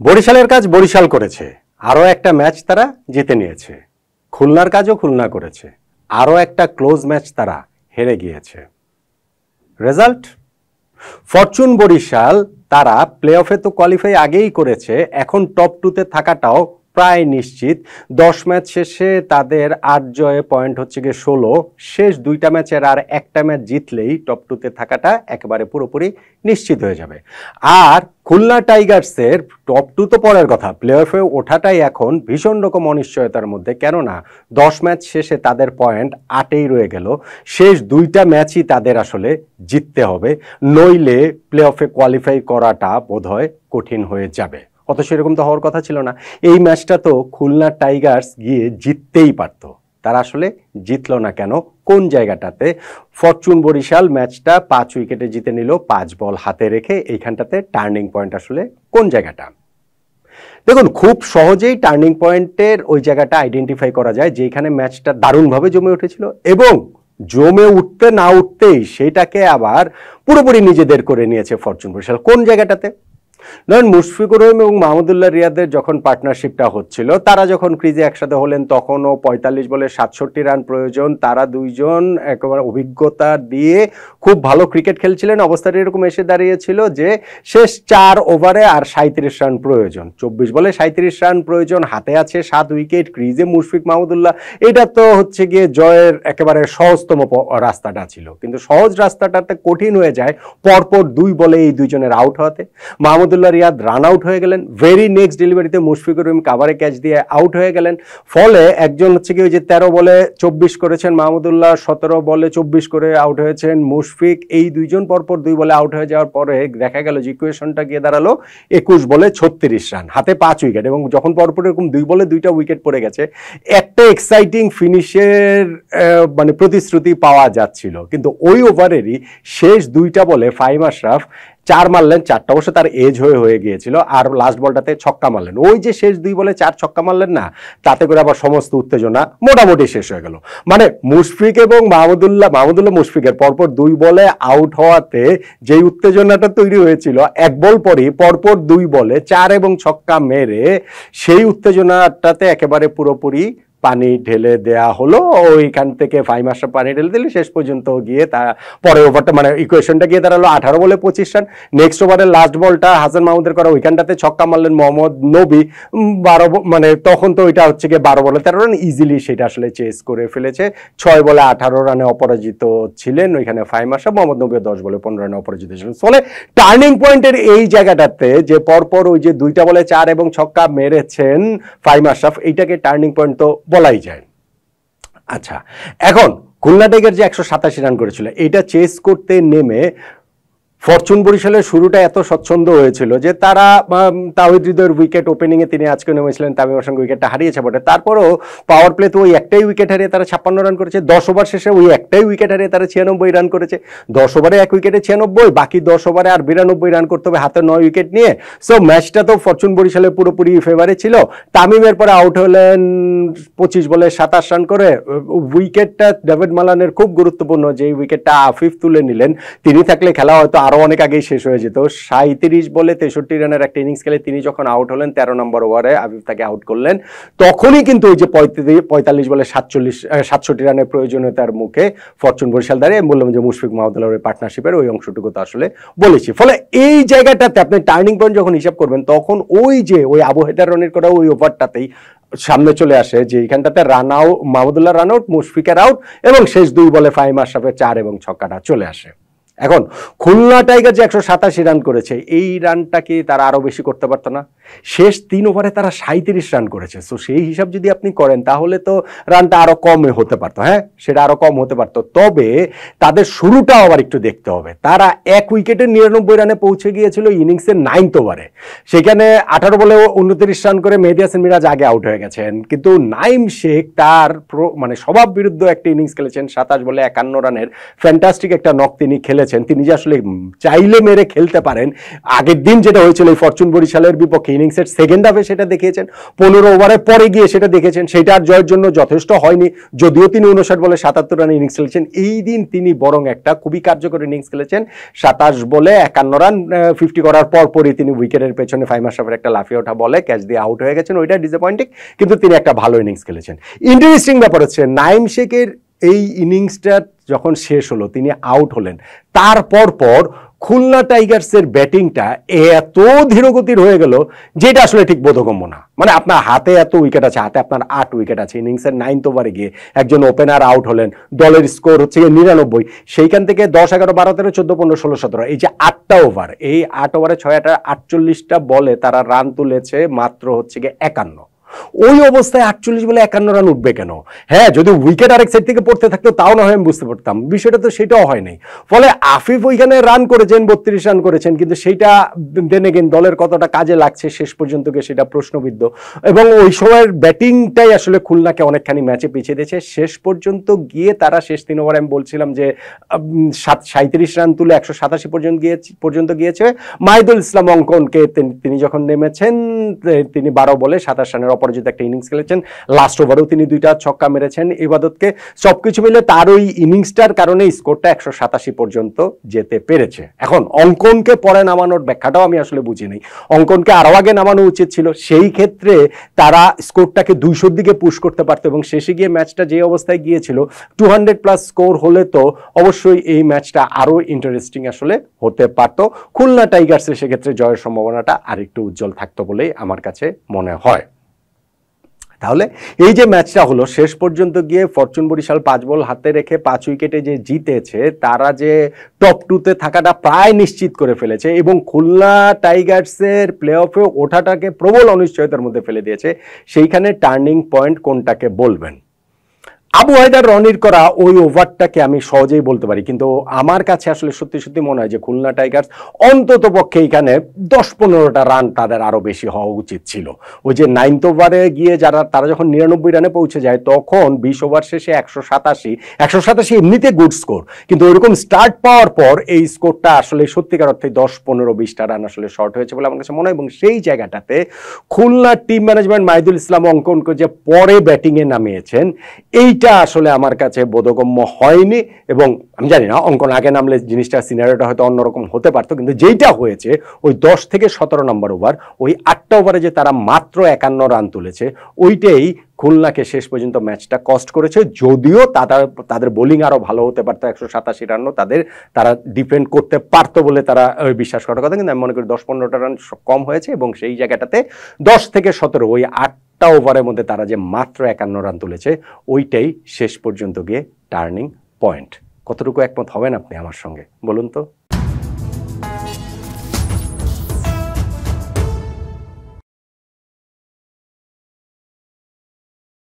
বরিশালের কাজ বরিশাল করেছে, আরও একটা ম্যাচ তারা জিতে নিয়েছে। খুলনার কাজও খুলনা করেছে, আরও একটা ক্লোজ ম্যাচ তারা হেরে গিয়েছে। রেজাল্ট, ফরচুন বরিশাল তারা প্লে অফে তো কোয়ালিফাই আগেই করেছে, এখন টপ টুতে থাকাটাও প্রায় নিশ্চিত। 10 ম্যাচ শেষে তাদের 8 জয়ে পয়েন্ট হচ্ছে গিয়ে 16। শেষ 2টা ম্যাচের আর একটা ম্যাচ জিতলেই টপ টুতে থাকাটা একেবারে পুরোপুরি নিশ্চিত হয়ে যাবে। আর খুলনা টাইগার্সের টপ টু তো পরের কথা, প্লে অফে ওঠাটাই এখন ভীষণ রকম অনিশ্চয়তার মধ্যে। কেননা 10 ম্যাচ শেষে তাদের পয়েন্ট 8এই রয়ে গেল। শেষ 2টা ম্যাচই তাদের আসলে জিততে হবে, নইলে প্লে অফে কোয়ালিফাই করাটা বোধহয় কঠিন হয়ে যাবে। অথচ এরকম তো হওয়ার কথা ছিল না। এই ম্যাচটা তো খুলনা টাইগার্স গিয়ে জিততেই পারতো, তারা আসলে জিতলো না কেন? কোন জায়গাটাতে? ফরচুন বরিশাল ম্যাচটা 5 উইকেটে জিতে নিল 5 বল হাতে রেখে। এইখানটাতে টার্নিং পয়েন্ট আসলে কোন জায়গাটা? দেখুন, খুব সহজেই টার্নিং পয়েন্টের ওই জায়গাটা আইডেন্টিফাই করা যায়, যেখানে ম্যাচটা দারুণভাবে জমে উঠেছিল এবং জমে উঠতে না উঠতেই সেটাকে আবার পুরোপুরি নিজেদের করে নিয়েছে ফরচুন বরিশাল। কোন জায়গাটাতে? ধরেন মুশফিকুর রহিম এবং মাহমুদুল্লাহ রিয়াদের যখন পার্টনারশিপটা হচ্ছিল, তারা যখন ক্রিজে একসাথে হলেন তখনও 45 বলে 67 রান প্রয়োজন। তারা দুইজন একেবারে অভিজ্ঞতা দিয়ে খুব ভালো ক্রিকেট খেলছিলেন। অবস্থাটা এরকম এসে দাঁড়িয়েছিল যে শেষ 4 ওভারে আর 37 রান প্রয়োজন, 24 বলে 37 রান প্রয়োজন, হাতে আছে 7 উইকেট, ক্রিজে মুশফিক মাহমুদুল্লাহ। এটা তো হচ্ছে গিয়ে জয়ের একেবারে সহজতম রাস্তাটা ছিল, কিন্তু সহজ রাস্তাটাতে কঠিন হয়ে যায় পরপর 2 বলে এই দুইজনের আউট হওয়াতে। মাহমুদুল্লাহ রিয়াদ রান আউট হয়ে গেলেন, ভেরি নেক্সট ডেলিভারিতে মুশফিকুর রহিম কাভারে ক্যাচ দিয়ে আউট হয়ে গেলেন। ফলে একজন হচ্ছে কি ওই যে 13 বলে 24 করেছেন মাহমুদুল্লাহ, 17 বলে 24 করে আউট হয়েছেন মুশফিক। এই দুইজন পরপর 2 বলে আউট হয়ে যাওয়ার পরে দেখা গেল যে ইকুয়েশনটা গিয়ে দাঁড়ালো 21 বলে 36 রান, হাতে 5 উইকেট। এবং যখন পরপর এরকম 2 বলে 2টা উইকেট পড়ে গেছে, একটা এক্সাইটিং ফিনিশের মানে প্রতিশ্রুতি পাওয়া যাচ্ছিল। কিন্তু ওই ওভারেরই শেষ 2টা বলে ফাহিম আশরাফ 4 মারলেন, 4টা অবশ্য তার এজ হয়ে গিয়েছিল, আর লাস্ট বলটাতে ছক্কা মারলেন। ওই যে শেষ 2 বলে 4 ছক্কা মারলেন না, তাতে করে আবার সমস্ত উত্তেজনা মোটামুটি শেষ হয়ে গেল। মানে মুশফিক এবং মাহমুদুল্লাহ মুশফিকের পরপর 2 বলে আউট হওয়াতে যেই উত্তেজনাটা তৈরি হয়েছিল, 1 বল পরই পরপর 2 বলে 4 এবং ছক্কা মেরে সেই উত্তেজনাটাতে একেবারে পুরোপুরি পানি ঢেলে দেয়া হলো। ওইখান থেকে ফাহিম আশরাফ পানি ঢেলে দিলে শেষ পর্যন্ত গিয়ে তা পরে ওভারটা মানে ইকুয়েশনটা গিয়ে দাঁড়ালো 18 বলে 25 রান। নেক্সট ওভারের লাস্ট বলটা হাসান মাহমুদের করা, ওইখানটাতে ছক্কা মারলেন মোহাম্মদ নবী 12 মানে তখন তো ওইটা হচ্ছে গিয়ে 12 বলে 13 রান, ইজিলি সেটা আসলে চেস করে ফেলেছে। 6 বলে 18 রানে অপরাজিত ছিলেন ওইখানে ফাহিম আশরাফ, মোহাম্মদ নবী 10 বলে 15 রানে অপরাজিত ছিলেন। ফলে টার্নিং পয়েন্টের এই জায়গাটাতে যে পরপর ওই যে 2টা বলে 4 এবং ছক্কা মেরেছেন ফাহিম আশরাফ, এইটাকে টার্নিং পয়েন্ট তো বলাই যায়। আচ্ছা, এখন খুলনা টাইগার যে 187 রান করেছিল, এটা চেস করতে নেমে ফরচুন বরিশালের শুরুটা এত স্বচ্ছন্দ হয়েছিল যে তারা তাওহিদ হৃদয়ের উইকেট ওপেনিংয়ে তিনি আজকে নেমেছিলেন, তামিমের সঙ্গে উইকেটটা হারিয়েছে বটে, তারপরও পাওয়ার প্লেতে ওই একটাই উইকেট হারিয়ে তারা 56 রান করেছে। 10 ওভার শেষে ওই একটাই উইকেট হারিয়ে তারা 96 রান করেছে। 10 ওভারে 1 উইকেটে 96, বাকি 10 ওভারে আর 92 রান করতে হবে হাতে 9 উইকেট নিয়ে। সো ম্যাচটা তো ফরচুন বরিশালের পুরোপুরি ফেভারে ছিল। তামিমের পরে আউট হলেন 25 বলে 27 রান করে। উইকেটটা ডেভিড মালানের খুব গুরুত্বপূর্ণ, যে উইকেটটা আফিফ তুলে নিলেন, তিনি থাকলে খেলা হয়তো আরো অনেক আগেই শেষ হয়ে যেত। 37 বলে 63 রানের একটা ইনিংস খেলে তিনি যখন আউট হলেন 13 নম্বর ওভারে, আফিফ তাকে আউট করলেন। তখনই কিন্তু ওই যে 45 বলে 67 রানের প্রয়োজনীয়তার মুখে ফরচুন বরিশাল দাঁড়িয়ে বললাম যে মুশফিক মাহমুদুল্লাহর পার্টনারশিপের ওই অংশটুকু তো আসলে বলেছি। ফলে এই জায়গাটাতে আপনি টার্নিং পয়েন্ট যখন হিসাব করবেন, তখন ওই যে ওই আবু হেদার রানের করা ওই ওভারটাতেই সামনে চলে আসে যে এইখানটাতে run out, Mahmudullah run out, মুশফিকের আউট, এবং শেষ 2 বলে ফাহিম আশরাফের 4 এবং ছক্কাটা চলে আসে। এখন খুলনা টাইগার যে 187 রান করেছে, এই রানটা কি তারা আরো বেশি করতে পারতো না? শেষ 3 ওভারে তারা 37 রান করেছে। সো সেই হিসাব যদি আপনি করেন তাহলে তো রানটা আরো কম হতে পারতো, হ্যাঁ সেটা আরো কম হতে পারতো। তবে তাদের শুরুটাও আবার একটু দেখতে হবে। তারা 1 উইকেটে 99 রানে পৌঁছে গিয়েছিল ইনিংসের 9th ওভারে, সেখানে 18 বলে 29 রান করে মেহেদী হাসান মিরাজ আগে আউট হয়ে গেছেন। কিন্তু নাইম শেখ তার মানে স্বভাব বিরুদ্ধ একটা ইনিংস খেলেছেন, 27 বলে 51 রানের ফ্যান্টাস্টিক একটা নক তিনি খেলেছেন। করেছেন, তিনি যে আসলে চাইলে মেরে খেলতে পারেন, আগের দিন যেটা হয়েছিল এই ফরচুন বরিশালের বিপক্ষে ইনিংসের সেকেন্ড হাফে সেটা দেখিয়েছেন, 15 ওভারের পরে গিয়ে সেটা দেখেছেন, সেটা আর জয়ের জন্য যথেষ্ট হয়নি, যদিও তিনি 59 বলে 77 রান ইনিংস খেলেছেন। এই দিন তিনি বরং একটা খুবই কার্যকর ইনিংস খেলেছেন, 27 বলে 51 রান, 50 করার পরই তিনি উইকেটের পেছনে ফাহিম আশরাফের একটা লাফিয়ে ওঠা বলে ক্যাচ দিয়ে আউট হয়ে গেছেন, ওইটা ডিসঅ্যাপয়েন্টিং, কিন্তু তিনি একটা ভালো ইনিংস খেলেছেন। ইন্টারেস্টিং ব্যাপার হচ্ছে নাইম শেখের এই ইনিংসটা যখন শেষ হলো, তিনি আউট হলেন, তারপর খুলনা টাইগার্সের ব্যাটিংটা এত ধীরগতির হয়ে গেল যেটা আসলে ঠিক বোধগম্য না। মানে আপনার হাতে এত উইকেট আছে, হাতে আপনার 8 উইকেট আছে, ইনিংসের 9th ওভারে গিয়ে একজন ওপেনার আউট হলেন, দলের স্কোর হচ্ছে 99, সেইখান থেকে 10, 11, 12, 13, 14, 15, 16, 17, এই যে 8টা ওভার, এই 8 ওভারে 6, 48টা বলে তারা রান তুলেছে মাত্র হচ্ছে গিয়ে 51। ওই অবস্থায় 48 বলে 51 রান উঠবে কেন? হ্যাঁ, যদি উইকেট আরেক সাইড থেকে পড়তে থাকতো তাও না হয় আমি বুঝতে পারতাম, বিষয়টা তো সেটাও হয় নাই। ফলে আফিফ ওইখানে রান করেছেন, 32 রান করেছেন, কিন্তু সেইটা দেন এগেইন দলের কতটা কাজে লাগছে শেষ পর্যন্ত গিয়ে সেটা প্রশ্নবিদ্ধ। এবং ওই সময়ের ব্যাটিংটাই আসলে খুলনাকে অনেকখানি ম্যাচে পিছিয়ে দিয়েছে। শেষ পর্যন্ত গিয়ে তারা শেষ 3 ওভারে আমি বলছিলাম যে 37 রান তুলে 187 পর্যন্ত গিয়েছে। মাহিদুল ইসলাম অঙ্কনকে তিনি যখন নেমেছেন, তিনি 12 বলে 27 রানের অপরাজিত একটা ইনিংস খেলেছেন, লাস্ট ওভারেও তিনি 2টা ছক্কা মেরেছেন ইবাদতকে। সবকিছু মিলে তার ওই ইনিংসটার কারণে স্কোরটা 187 পর্যন্ত যেতে পেরেছে। এখন অঙ্কনকে পরে নামানোর ব্যাখ্যাটাও আমি আসলে বুঝি নাই, অঙ্কনকে আরো আগে নামানো উচিত ছিল, সেই ক্ষেত্রে তারা স্কোরটাকে 200-র দিকে পুশ করতে পারতো এবং শেষে গিয়ে ম্যাচটা যে অবস্থায় গিয়েছিল 200+ স্কোর হলে তো অবশ্যই এই ম্যাচটা আরো ইন্টারেস্টিং আসলে হতে পারত। খুলনা টাইগার্সের সেক্ষেত্রে জয়ের সম্ভাবনাটা আরেকটু উজ্জ্বল থাকতো বলেই আমার কাছে মনে হয়। তাহলে এই যে ম্যাচটা হলো, শেষ পর্যন্ত গিয়ে ফরচুন বরিশাল 5 বল হাতে রেখে 5 উইকেটে যে জিতেছে, তারা যে টপ 2-তে থাকাটা প্রায় নিশ্চিত করে ফেলেছে এবং খুলনা টাইগার্সের প্লে অফে ওঠাটাকে প্রবল অনিশ্চয়তার মধ্যে ফেলে দিয়েছে। সেইখানে টার্নিং পয়েন্ট কোনটাকে বলবেন? আবু হায়দার রনির করা ওই ওভারটাকে আমি সহজেই বলতে পারি, কিন্তু আমার কাছে আসলে সত্যি সত্যি মনে হয় যে খুলনা টাইগার্স অন্তত পক্ষে এখানে 10-15টা রান তাদের আরো বেশি হওয়া উচিত ছিল। ওই যে 9th ওভারে গিয়ে তারা যখন 99 রানে পৌঁছে যায়, তখন 20 ওভার শেষে 187 এমনিতে গুড স্কোর, কিন্তু ওইরকম স্টার্ট পাওয়ার পর এই স্কোরটা আসলে সত্যিকার অর্থে 10-15-20টা রান আসলে শর্ট হয়েছে বলে আমার কাছে মনে হয়। এবং সেই জায়গাটাতে খুলনা টিম ম্যানেজমেন্ট মাহিদুল ইসলাম অঙ্কনকে যে পরে ব্যাটিংয়ে নামিয়েছেন, এইটা আসলে আমার কাছে বোধগম্য হয়নি। এবং আমি জানি না অঙ্কন আগে নামলে জিনিসটা সিনারিওটা হয়তো অন্যরকম হতে পারতো, কিন্তু যেইটা হয়েছে ওই 10 থেকে 17 নম্বর ওভার, ওই 8টা ওভারে যে তারা মাত্র 51 রান তুলেছে, ওইটাই খুলনাকে শেষ পর্যন্ত ম্যাচটা কস্ট করেছে। যদিও তাদের বোলিং আরো ভালো হতে পারতো, 187 রানও তারা ডিফেন্ড করতে পারতো বলে তারা বিশ্বাস করার কথা, কিন্তু আমি মনে করি 10-15টা রান কম হয়েছে এবং সেই জায়গাটাতে 10 থেকে 17 ওই 8টা ওভারের মধ্যে তারা যে মাত্র 51 রান তুলেছে, ওইটাই শেষ পর্যন্ত গিয়ে টার্নিং পয়েন্ট। কতটুকু একমত হবেন আপনি আমার সঙ্গে বলুন তো?